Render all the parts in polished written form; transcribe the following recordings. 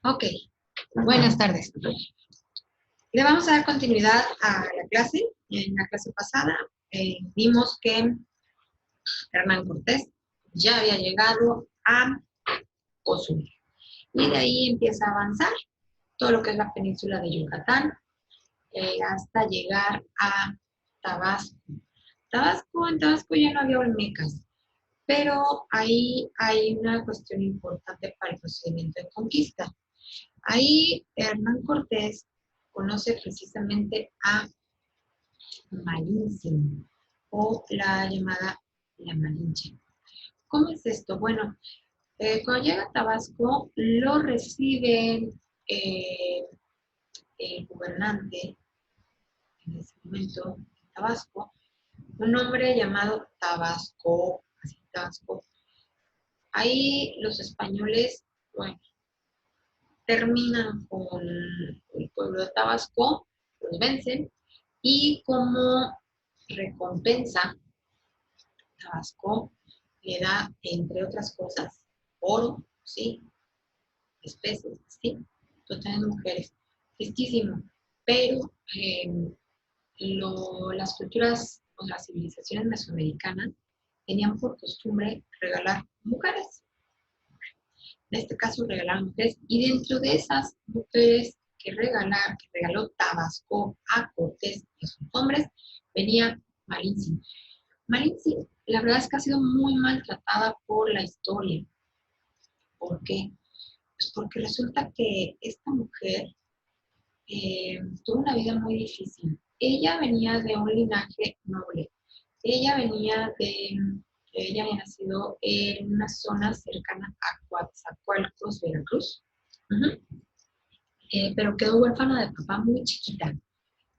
Ok, buenas tardes. Le vamos a dar continuidad a la clase. En la clase pasada vimos que Hernán Cortés ya había llegado a Cozumel. Y de ahí empieza a avanzar todo lo que es la península de Yucatán hasta llegar a Tabasco. En Tabasco ya no había olmecas, pero ahí hay una cuestión importante para el procedimiento de conquista. Ahí Hernán Cortés conoce precisamente a Malinche o la llamada La Malinche. ¿Cómo es esto? Bueno, cuando llega a Tabasco lo recibe eh, el gobernante en ese momento de Tabasco, un hombre llamado Tabasco, así Tabasco. Ahí los españoles, bueno, terminan con el pueblo de Tabasco, los vencen y como recompensa, Tabasco le da, entre otras cosas, oro, ¿sí? Especies, ¿sí? Totalmente mujeres. Tristísimo. Pero las culturas o las civilizaciones mesoamericanas tenían por costumbre regalar mujeres. En este caso regalaron mujeres, y dentro de esas mujeres que regaló Tabasco a Cortés y a sus hombres, venía Malinche. Malinche, la verdad es que ha sido muy maltratada por la historia. ¿Por qué? Pues porque resulta que esta mujer tuvo una vida muy difícil. Ella venía de un linaje noble. Ella había nacido en una zona cercana a Coatzacoalcos, Veracruz. Uh-huh. Pero quedó huérfana de papá muy chiquita.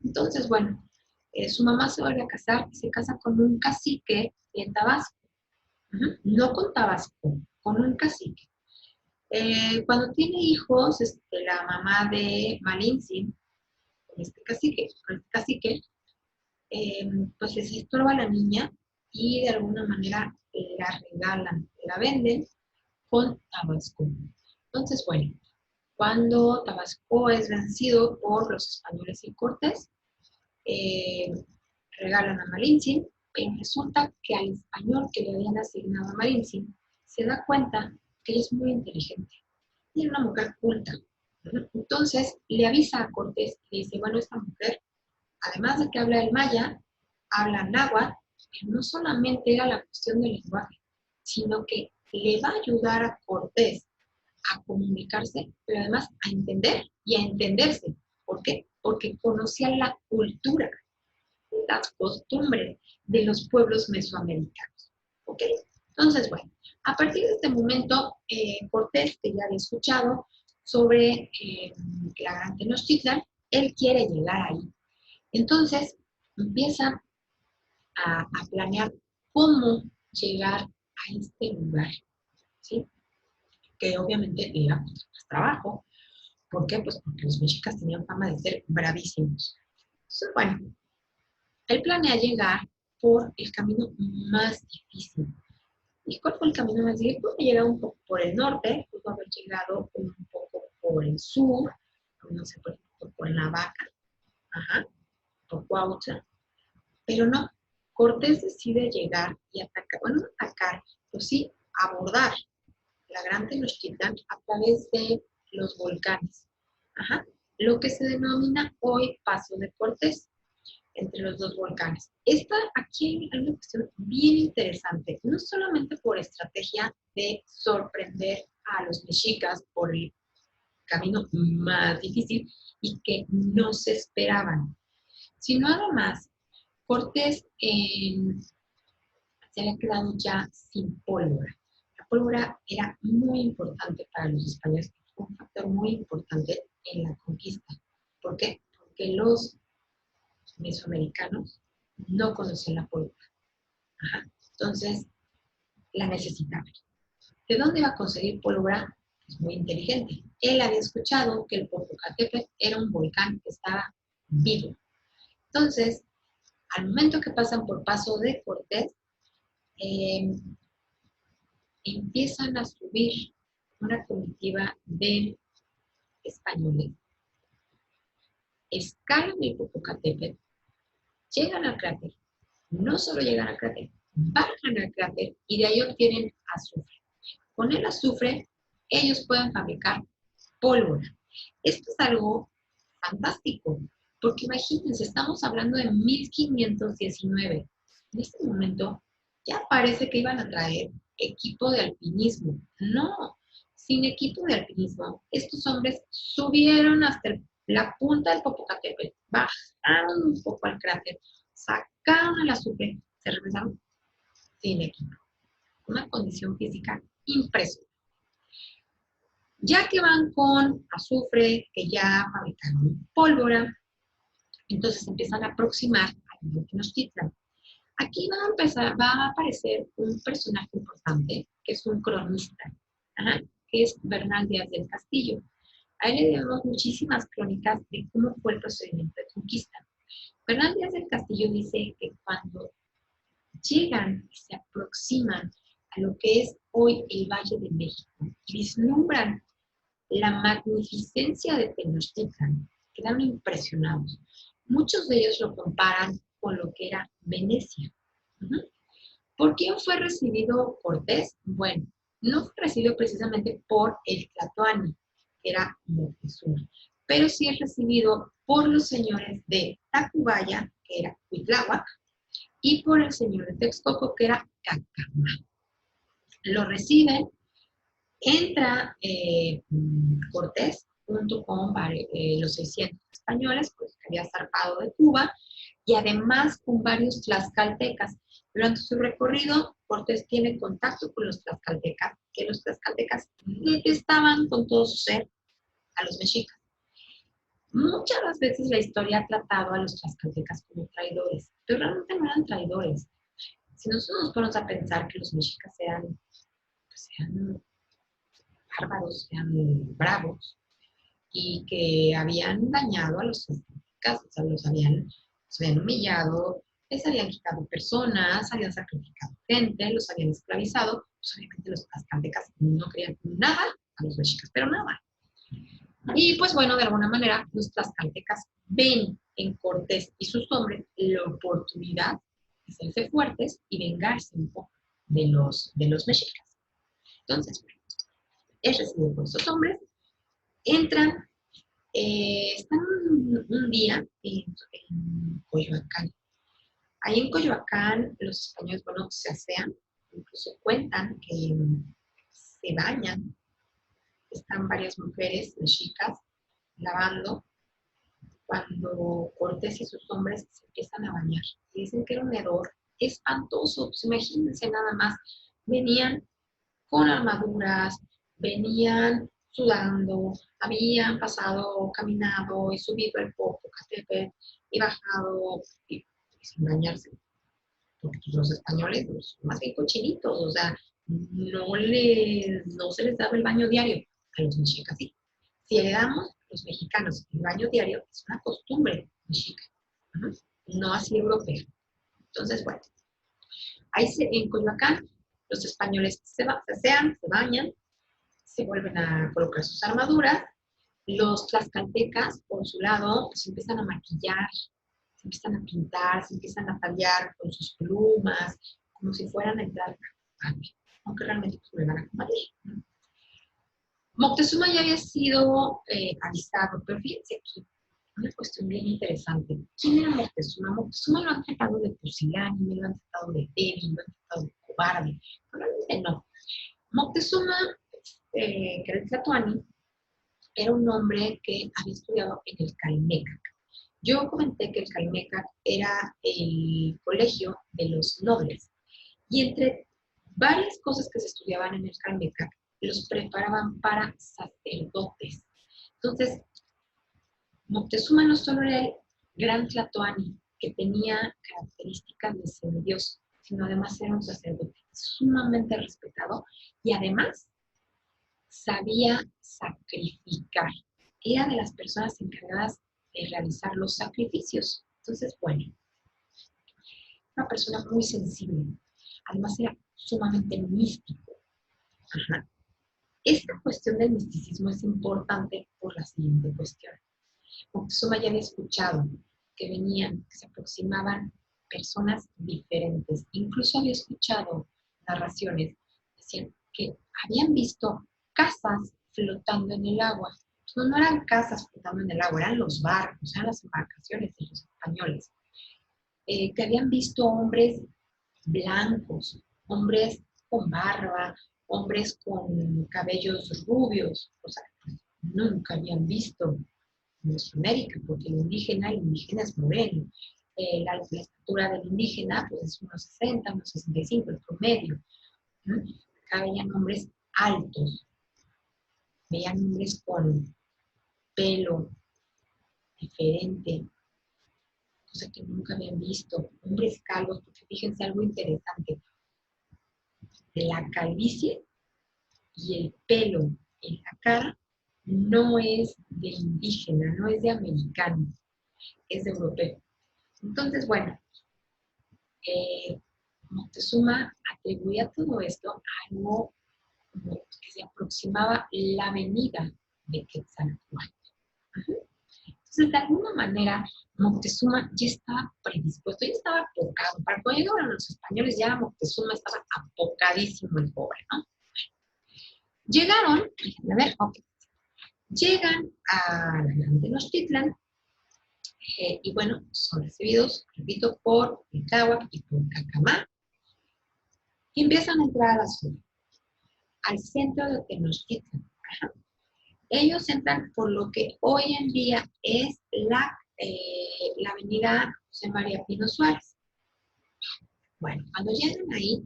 Entonces, bueno, su mamá se vuelve a casar y se casa con un cacique en Tabasco. Uh-huh. No con Tabasco, con un cacique. Cuando tiene hijos, la mamá de Malinche, con este cacique, pues les estorba a la niña y de alguna manera la regalan, la venden con Tabasco. Entonces, bueno, cuando Tabasco es vencido por los españoles y Cortés, eh, regalan a Malinche, pero resulta que al español que le habían asignado a Malinche se da cuenta que ella es muy inteligente y es una mujer culta. Entonces le avisa a Cortés y le dice, bueno, esta mujer, además de que habla el maya, habla náhuatl, pero no solamente era la cuestión del lenguaje, sino que le va a ayudar a Cortés a comunicarse, pero además a entender y a entenderse. ¿Por qué? Porque conocía la cultura, las costumbres de los pueblos mesoamericanos. ¿Ok? Entonces, bueno, a partir de este momento, Cortés, que ya había escuchado sobre la Gran Tenochtitlan, él quiere llegar ahí. Entonces, empieza a planear cómo llegar a este lugar, ¿sí? Que obviamente era más trabajo. ¿Por qué? Pues porque los mexicas tenían fama de ser bravísimos. Entonces, bueno, él planea llegar por el camino más difícil. ¿Y cuál fue el camino más difícil? Pudo llegar un poco por el norte, pudo haber llegado un poco por el sur, no sé, por ejemplo, por Navaja, ajá, por Cuautla, pero no. Cortés decide llegar y atacar, bueno, no atacar, pues sí, abordar la Gran Tenochtitlan a través de los volcanes. Ajá. Lo que se denomina hoy Paso de Cortés, entre los dos volcanes. Aquí hay una cuestión bien interesante, no solamente por estrategia de sorprender a los mexicas por el camino más difícil y que no se esperaban, sino además Cortés se había quedado ya sin pólvora. La pólvora era muy importante para los españoles, fue un factor muy importante en la conquista. ¿Por qué? Porque los mesoamericanos no conocían la pólvora. Ajá. Entonces, la necesitaban. ¿De dónde iba a conseguir pólvora? Es muy inteligente. Él había escuchado que el Popocatépetl era un volcán que estaba vivo. Entonces, al momento que pasan por Paso de Cortés, empiezan a subir una comitiva de españoles escalan el Popocatépetl, llegan al cráter, no solo llegan al cráter, bajan al cráter y de ahí obtienen azufre. Con el azufre, ellos pueden fabricar pólvora. Esto es algo fantástico, porque imagínense, estamos hablando de 1519. En este momento ya parece que iban a traer equipo de alpinismo. No, sin equipo de alpinismo, estos hombres subieron hasta la punta del Popocatépetl, bajaron un poco al cráter, sacaron el azufre, se regresaron sin equipo. Una condición física impresionante. Ya que van con azufre, que ya fabricaron pólvora, entonces empiezan a aproximar a Tenochtitlan. Aquí va a aparecer un personaje importante, que es un cronista, que es Bernal Díaz del Castillo. A él le debemos muchísimas crónicas de cómo fue el procedimiento de conquista. Bernal Díaz del Castillo dice que cuando llegan y se aproximan a lo que es hoy el Valle de México, vislumbran la magnificencia de Tenochtitlan, quedaron impresionados. Muchos de ellos lo comparan con lo que era Venecia. ¿Por quién fue recibido Cortés? Bueno, no fue recibido precisamente por el Tlatoani, que era Moctezuma, pero sí es recibido por los señores de Tacubaya, que era Cuitláhuac, y por el señor de Texcoco, que era Cacamá. Lo reciben, entra Cortés junto con los 600 españoles, pues que había zarpado de Cuba, y además con varios tlaxcaltecas. Durante su recorrido, Cortés tiene contacto con los tlaxcaltecas, que los tlaxcaltecas detestaban con todo su ser a los mexicas. Muchas veces la historia ha tratado a los tlaxcaltecas como traidores, pero realmente no eran traidores. Si nosotros nos ponemos a pensar que los mexicas sean bárbaros, sean bravos, y que habían dañado a los tlaxcaltecas, o sea, los habían humillado, les habían quitado personas, habían sacrificado gente, los habían esclavizado, pues obviamente los tlaxcaltecas no querían nada a los mexicas, pero nada. Y pues bueno, de alguna manera los tlaxcaltecas ven en Cortés y sus hombres la oportunidad de hacerse fuertes y vengarse un poco de los mexicas. Entonces, bueno, es recibido por estos hombres, entran, están un día en Coyoacán. Ahí en Coyoacán los españoles, bueno, se asean, incluso cuentan que se bañan, están varias mujeres mexicas lavando, cuando Cortés y sus hombres se empiezan a bañar. Y dicen que era un hedor espantoso, pues imagínense nada más, venían con armaduras, venían sudando, habían pasado, caminado y subido el Popocatépetl y bajado y sin bañarse. Porque los españoles pues, más bien cochinitos, o sea, no se les daba el baño diario, a los mexicas sí. Si heredamos los mexicanos el baño diario, es una costumbre mexica, no así europea. Entonces, bueno, ahí en Coyoacán los españoles se asean, se bañan, se vuelven a colocar sus armaduras, los tlaxcaltecas, por su lado, se empiezan a maquillar, se empiezan a pintar, se empiezan a tallar con sus plumas, como si fueran a entrar a combate, aunque realmente pues, me van a combatir. Moctezuma ya había sido avisado, pero fíjense aquí, una cuestión bien interesante. ¿Quién era Moctezuma? Moctezuma lo han tratado de pusilánime, lo han tratado de débil, lo han tratado de cobarde, pero realmente no. Moctezuma, que era el Tlatoani, era un hombre que había estudiado en el Calmecac. Yo comenté que el Calmecac era el colegio de los nobles. Y entre varias cosas que se estudiaban en el Calmecac, los preparaban para sacerdotes. Entonces, Moctezuma no solo era el gran Tlatoani, que tenía características de semidios, sino además era un sacerdote sumamente respetado y además sabía sacrificar. Era de las personas encargadas de realizar los sacrificios. Entonces, bueno, una persona muy sensible. Además era sumamente místico. Ajá. Esta cuestión del misticismo es importante por la siguiente cuestión. Moctezuma ya había escuchado que venían, que se aproximaban personas diferentes. Incluso había escuchado narraciones, decían que habían visto casas flotando en el agua. No eran casas flotando en el agua, eran los barcos, eran las embarcaciones de los españoles. Que habían visto hombres blancos, hombres con barba, hombres con cabellos rubios, o sea, pues, nunca habían visto en Mesoamérica, porque el indígena es moreno. La estatura del indígena pues, es unos 60, unos 65, el promedio. ¿No? Acá veían hombres altos, veían hombres con pelo diferente, cosa que nunca habían visto, hombres calvos, porque fíjense algo interesante, de la calvicie y el pelo en la cara no es de indígena, no es de americano, es de europeo. Entonces, bueno, Moctezuma atribuía todo esto a algo que se aproximaba la venida de Quetzalcóatl. Entonces, de alguna manera, Moctezuma ya estaba predispuesto, ya estaba apocado. Para cuando llegaron los españoles, ya Moctezuma estaba apocadísimo el pobre, ¿no? Llegaron, a ver, ok, llegan a la Gran Tenochtitlan y bueno, son recibidos, repito, por Tláhuac y por Cacamá y empiezan a entrar a la ciudad, al centro de Tenochtitlan. Ajá. Ellos entran por lo que hoy en día es la avenida José María Pino Suárez. Bueno, cuando llegan ahí,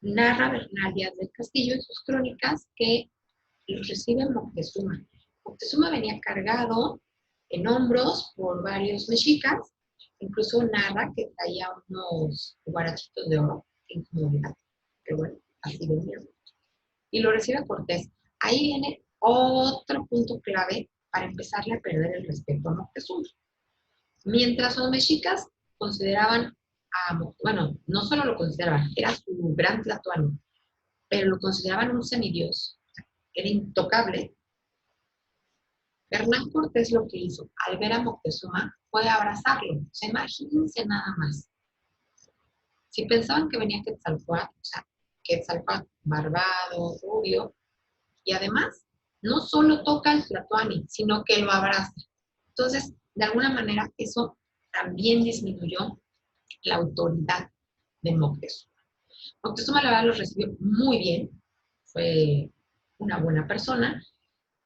narra Bernal Díaz del Castillo en sus crónicas que los recibe Moctezuma. Moctezuma venía cargado en hombros por varios mexicas, incluso narra que traía unos guarachitos de oro, qué incomodidad, pero bueno, así venía. Y lo recibe Cortés. Ahí viene otro punto clave para empezarle a perder el respeto a Moctezuma. Mientras los mexicas consideraban bueno, no solo lo consideraban, era su gran tlatoani, pero lo consideraban un semidios, era intocable. Hernán Cortés lo que hizo al ver a Moctezuma fue abrazarlo. O sea, imagínense nada más. Si pensaban que venía Quetzalcóatl, o sea, Quetzalcóatl barbado, rubio, y además no solo toca al tlatoani, sino que lo abraza. Entonces, de alguna manera, eso también disminuyó la autoridad de Moctezuma. Moctezuma, la verdad, los recibió muy bien, fue una buena persona,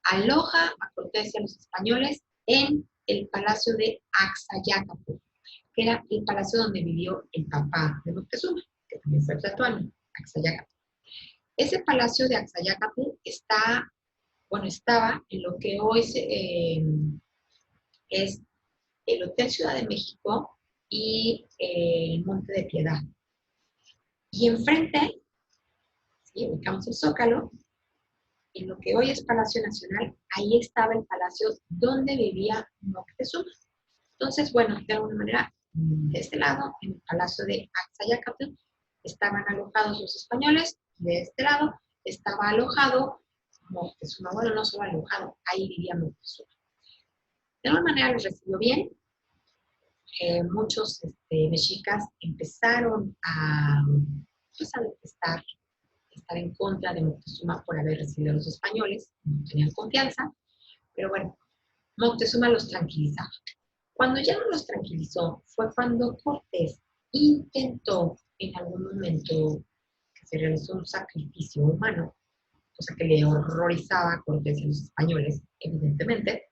aloja a Cortés y a los españoles en el palacio de Axayácatl, que era el palacio donde vivió el papá de Moctezuma, que también fue tlatoani, Axayácatl. Ese palacio de Axayácatl estaba en lo que hoy es el Hotel Ciudad de México y el Monte de Piedad. Y enfrente, ¿sí?, ubicamos el Zócalo, en lo que hoy es Palacio Nacional, ahí estaba el palacio donde vivía Moctezuma. Entonces, bueno, de alguna manera, de este lado, en el palacio de Axayácatl, estaban alojados los españoles, de este lado estaba alojado Moctezuma. Bueno, no solo alojado, ahí vivía Moctezuma. De alguna manera los recibió bien. Muchos mexicas empezaron pues, a detestar, estar en contra de Moctezuma por haber recibido a los españoles, no tenían confianza, pero bueno, Moctezuma los tranquilizaba. Cuando ya no los tranquilizó, fue cuando Cortés intentó en algún momento que se realizó un sacrificio humano, cosa que le horrorizaba a Cortés y a los españoles, evidentemente.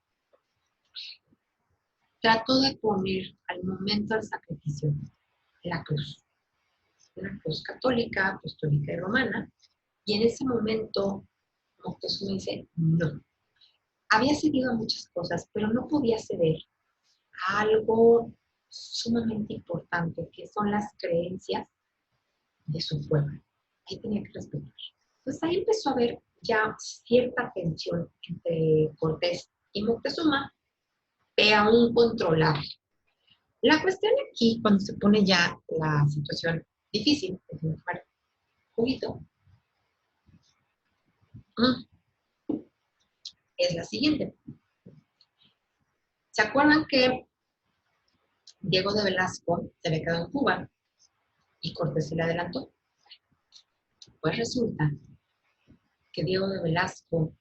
Trató de poner al momento del sacrificio la cruz, una cruz católica, apostólica y romana, y en ese momento Moctezuma dice no. Había cedido a muchas cosas, pero no podía ceder a algo sumamente importante, que son las creencias de su pueblo. Ahí tenía que respetar. Entonces ahí empezó a haber ya cierta tensión entre Cortés y Moctezuma, pero aún controlable. La cuestión aquí, cuando se pone ya la situación difícil, déjenme tomar un juguito, es la siguiente. ¿Se acuerdan que Diego de Velasco se había quedado en Cuba y Cortés se le adelantó? Pues resulta que Diego de Velasco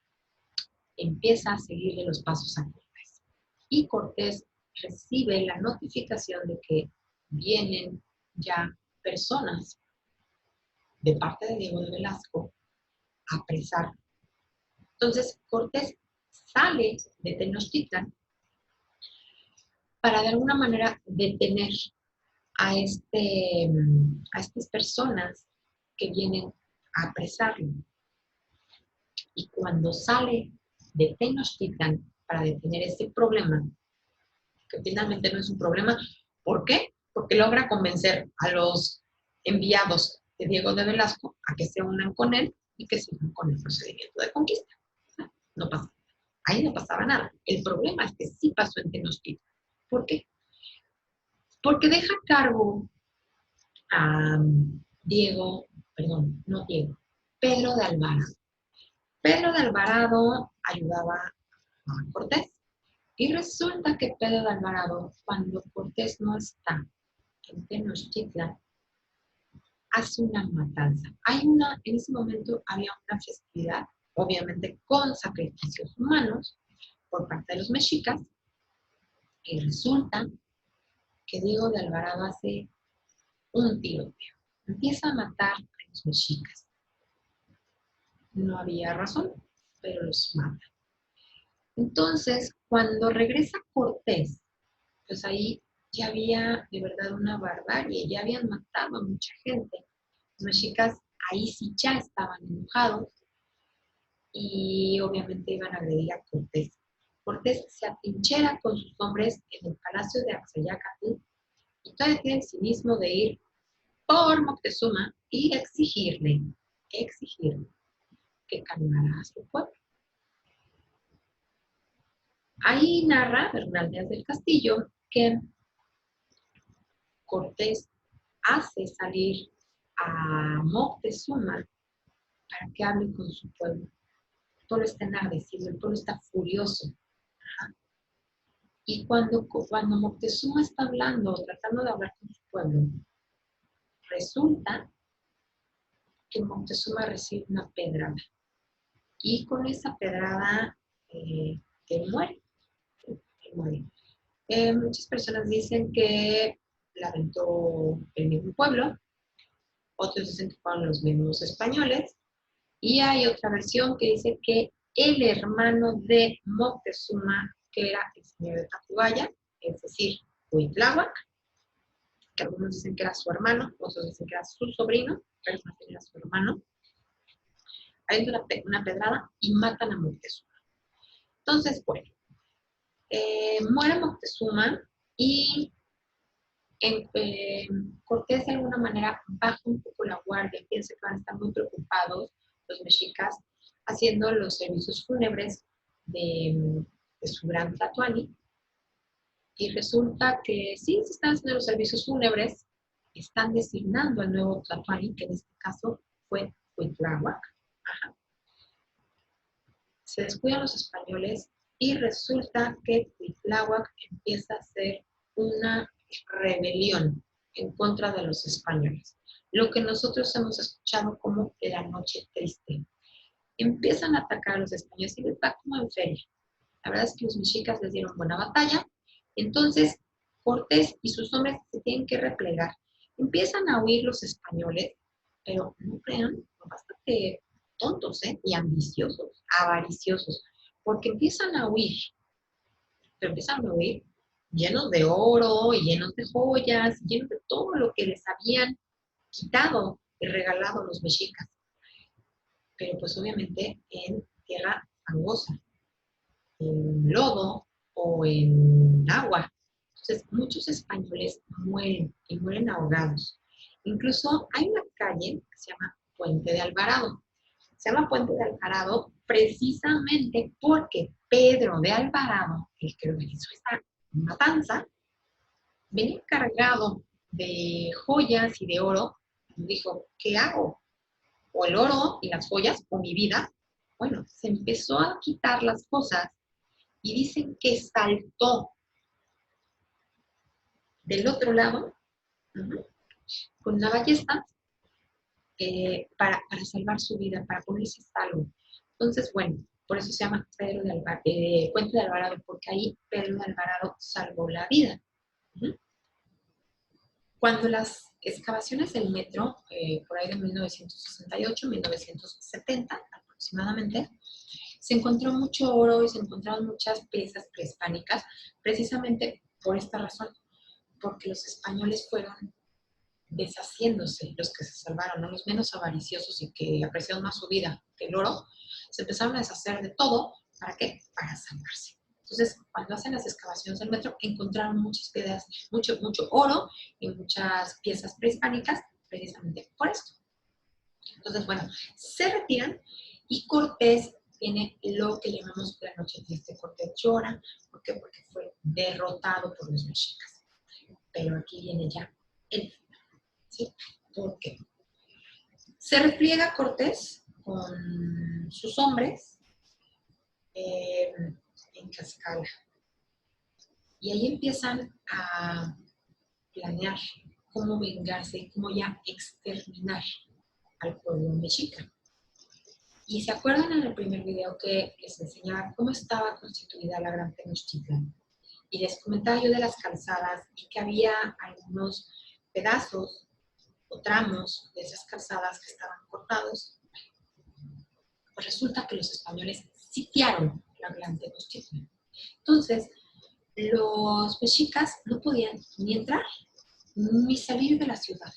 empieza a seguirle los pasos a Cortés. Y Cortés recibe la notificación de que vienen ya personas de parte de Diego de Velasco a apresar. Entonces Cortés sale de Tenochtitlan para de alguna manera detener a estas personas que vienen a apresarlo. Y cuando sale de Tenochtitlan para detener este problema, que finalmente no es un problema, ¿por qué? Porque logra convencer a los enviados de Diego de Velasco a que se unan con él y que sigan con el procedimiento de conquista. No pasa. Ahí no pasaba nada. El problema es que sí pasó en Tenochtitlan. ¿Por qué? Porque deja cargo a Pedro de Alvarado. Pedro de Alvarado ayudaba a Cortés. Y resulta que Pedro de Alvarado, cuando Cortés no está en Tenochtitlan, hace una matanza. En ese momento había una festividad, obviamente con sacrificios humanos por parte de los mexicas, y resulta que Diego de Alvarado hace un tiroteo. Empieza a matar a los mexicas. No había razón, pero los mata. Entonces, cuando regresa Cortés, pues ahí ya había de verdad una barbarie, ya habían matado a mucha gente. Los mexicas ahí sí ya estaban enojados y obviamente iban a agredir a Cortés. Cortés se atrinchera con sus hombres en el palacio de Axayacatl y todavía tiene el cinismo de ir por Moctezuma y exigirle que calmara a su pueblo. Ahí narra Bernal Díaz del Castillo que Cortés hace salir a Moctezuma para que hable con su pueblo. El pueblo está enardecido, el pueblo está furioso. Ajá. Y cuando Moctezuma está hablando, tratando de hablar con su pueblo, resulta que Moctezuma recibe una pedrada. Y con esa pedrada él muere. Muchas personas dicen que la aventó el mismo pueblo, otros dicen que fueron los mismos españoles, y hay otra versión que dice que el hermano de Moctezuma, que era el señor de Tacubaya, es decir, Cuitláhuac, que algunos dicen que era su hermano, otros dicen que era su sobrino, pero más bien era su hermano, hay una pedrada y matan a Moctezuma. Entonces, bueno, muere Moctezuma y Cortés de alguna manera baja un poco la guardia, piensa que van a estar muy preocupados los mexicas haciendo los servicios fúnebres de su gran Tlatoani. Y resulta que sí, se están haciendo los servicios fúnebres, están designando al nuevo Tlatoani, que en este caso fue Cuitláhuac. Se descuidan los españoles y resulta que Cuitláhuac empieza a hacer una rebelión en contra de los españoles, lo que nosotros hemos escuchado como la noche triste. Empiezan a atacar a los españoles y les va como en feria. La verdad es que los mexicas les dieron buena batalla, entonces Cortés y sus hombres se tienen que replegar. Empiezan a huir los españoles, pero no crean, son bastante tontos, y ambiciosos, avariciosos, porque empiezan a huir, pero empiezan a huir llenos de oro y llenos de joyas, llenos de todo lo que les habían quitado y regalado los mexicas. Pero pues obviamente en tierra fangosa, en lodo o en agua. Entonces muchos españoles mueren y mueren ahogados. Incluso hay una calle que se llama Puente de Alvarado. Se llama Puente de Alvarado precisamente porque Pedro de Alvarado, el que organizó esta matanza, venía cargado de joyas y de oro. Dijo, ¿qué hago? O el oro y las joyas o mi vida. Bueno, se empezó a quitar las cosas y dicen que saltó del otro lado con una ballesta para salvar su vida, para ponerse a salvo. Entonces, bueno, por eso se llama Puente de Alvarado, porque ahí Pedro de Alvarado salvó la vida. Cuando las excavaciones del metro, por ahí de 1968, 1970 aproximadamente, se encontró mucho oro y se encontraron muchas piezas prehispánicas, precisamente por esta razón, porque los españoles fueron deshaciéndose, los que se salvaron, ¿no? Los menos avariciosos y que apreciaron más su vida que el oro, se empezaron a deshacer de todo. ¿Para qué? Para salvarse. Entonces, cuando hacen las excavaciones del metro, encontraron muchas piedras, mucho oro y muchas piezas prehispánicas, precisamente por esto. Entonces, bueno, se retiran y Cortés tiene lo que llamamos la noche triste. Cortés llora. ¿Por qué? Porque fue derrotado por los mexicas. Pero aquí viene ya el final. ¿Sí? ¿Por qué? Se repliega Cortés con sus hombres en Tlaxcala. Y ahí empiezan a planear cómo vengarse y cómo ya exterminar al pueblo mexica. Y se acuerdan en el primer video que les enseñaba cómo estaba constituida la Gran Tenochtitlan. Y les comentaba yo de las calzadas y que había algunos pedazos o tramos de esas calzadas que estaban cortados. Pues resulta que los españoles sitiaron la Gran Tenochtitlan. Entonces, los mexicas no podían ni entrar ni salir de la ciudad.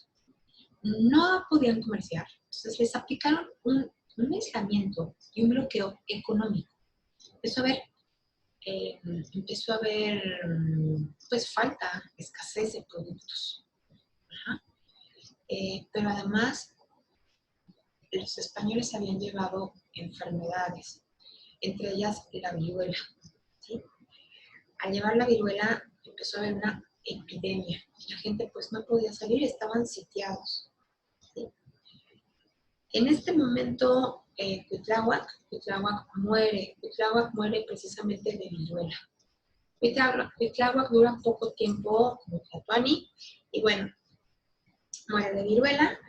No podían comerciar. Entonces les aplicaron un aislamiento y un bloqueo económico. Empezó a haber pues falta, escasez de productos. Pero además los españoles habían llevado enfermedades, entre ellas la viruela. ¿Sí? Al llevar la viruela empezó a haber una epidemia. La gente pues no podía salir, estaban sitiados. ¿Sí? En este momento, Cuitláhuac muere precisamente de viruela. Cuitláhuac dura poco tiempo como Tlatoani y bueno, muere de viruela.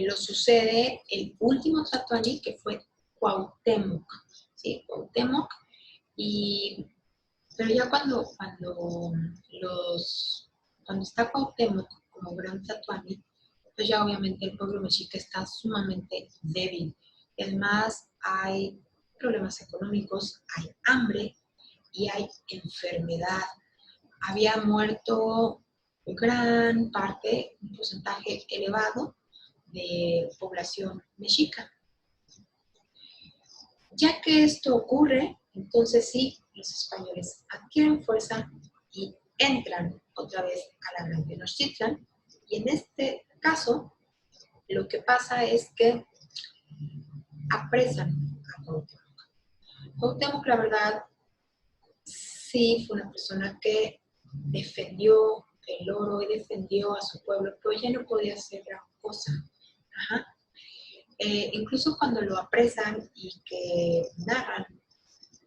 Lo sucede el último Tlatoani, que fue Cuauhtémoc. ¿Sí? Cuauhtémoc. Pero ya cuando está Cuauhtémoc como gran Tlatoani, pues ya obviamente el pueblo mexica está sumamente débil. Además, hay problemas económicos, hay hambre y hay enfermedad. Había muerto gran parte, un porcentaje elevado de población mexica. Ya que esto ocurre, entonces sí, los españoles adquieren fuerza y entran otra vez a la Gran Tenochtitlan. Y en este caso, lo que pasa es que apresan a Cuauhtémoc. Cuauhtémoc, la verdad, sí fue una persona que defendió el oro y defendió a su pueblo, pero ya no podía hacer gran cosa. Ajá. Incluso cuando lo apresan y que narran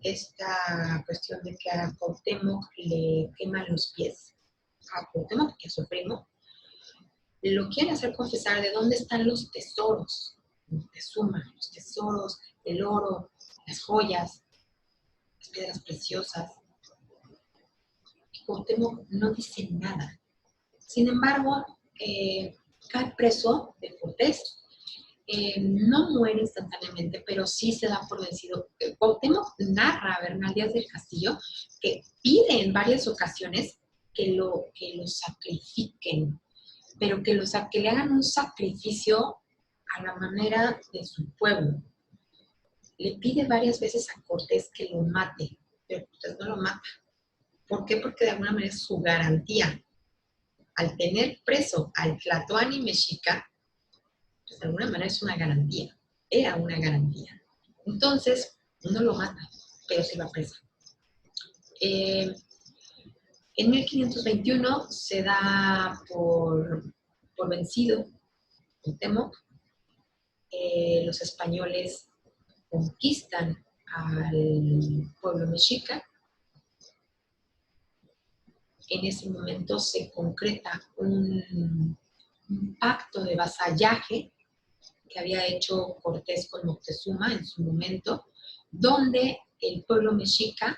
esta cuestión de que a Cuauhtémoc le queman los pies, a Cuauhtémoc y a su primo, lo quieren hacer confesar de dónde están los tesoros de Moctezuma, los tesoros, el oro, las joyas, las piedras preciosas. Y Cuauhtémoc no dice nada. Sin embargo, cae preso de Cortés. No muere instantáneamente, pero sí se da por vencido. Cuauhtémoc narra a Bernal Díaz del Castillo que pide en varias ocasiones que lo sacrifiquen, pero que le hagan un sacrificio a la manera de su pueblo. Le pide varias veces a Cortés que lo mate, pero Cortés no lo mata. ¿Por qué? Porque de alguna manera es su garantía. Al tener preso al Tlatoani mexica, pues de alguna manera es una garantía, era una garantía. Entonces, no lo mata, pero se va preso. En 1521 se da por vencido Cuauhtémoc. Los españoles conquistan al pueblo mexica, en ese momento se concreta un pacto de vasallaje que había hecho Cortés con Moctezuma en su momento, donde el pueblo mexica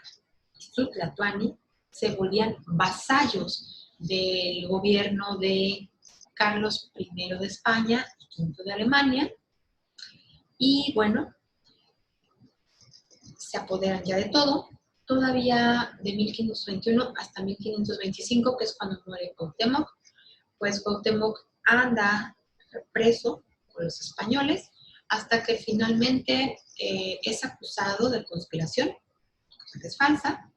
y su tlatoani se volvían vasallos del gobierno de Carlos I de España y V de Alemania, y bueno, se apoderan ya de todo, todavía de 1521 hasta 1525, que es cuando muere Cuauhtémoc. Pues Cuauhtémoc anda preso con los españoles hasta que finalmente es acusado de conspiración, cosa que es falsa,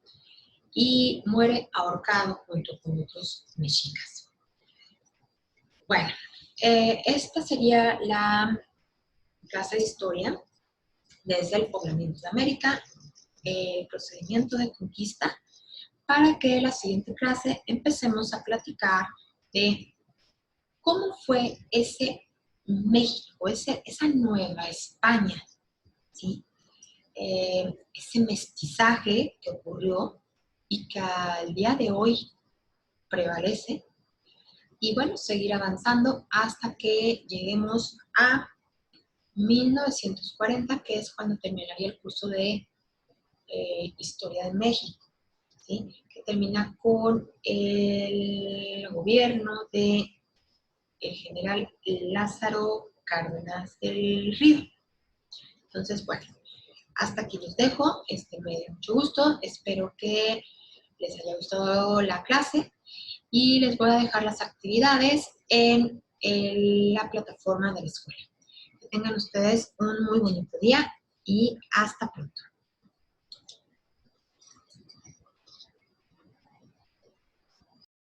y muere ahorcado junto con otros mexicas. Bueno, esta sería la clase de historia desde el poblamiento de América, el procedimiento de conquista, para que en la siguiente clase empecemos a platicar de cómo fue ese México, esa nueva España, ¿sí? Ese mestizaje que ocurrió y que al día de hoy prevalece, y bueno, seguir avanzando hasta que lleguemos a 1940, que es cuando terminaría el curso de Historia de México, ¿sí? Que termina con el gobierno de el general Lázaro Cárdenas del Río. Entonces, bueno, hasta aquí los dejo. Me dio mucho gusto. Espero que les haya gustado la clase y les voy a dejar las actividades en la plataforma de la escuela. Que tengan ustedes un muy bonito día y hasta pronto.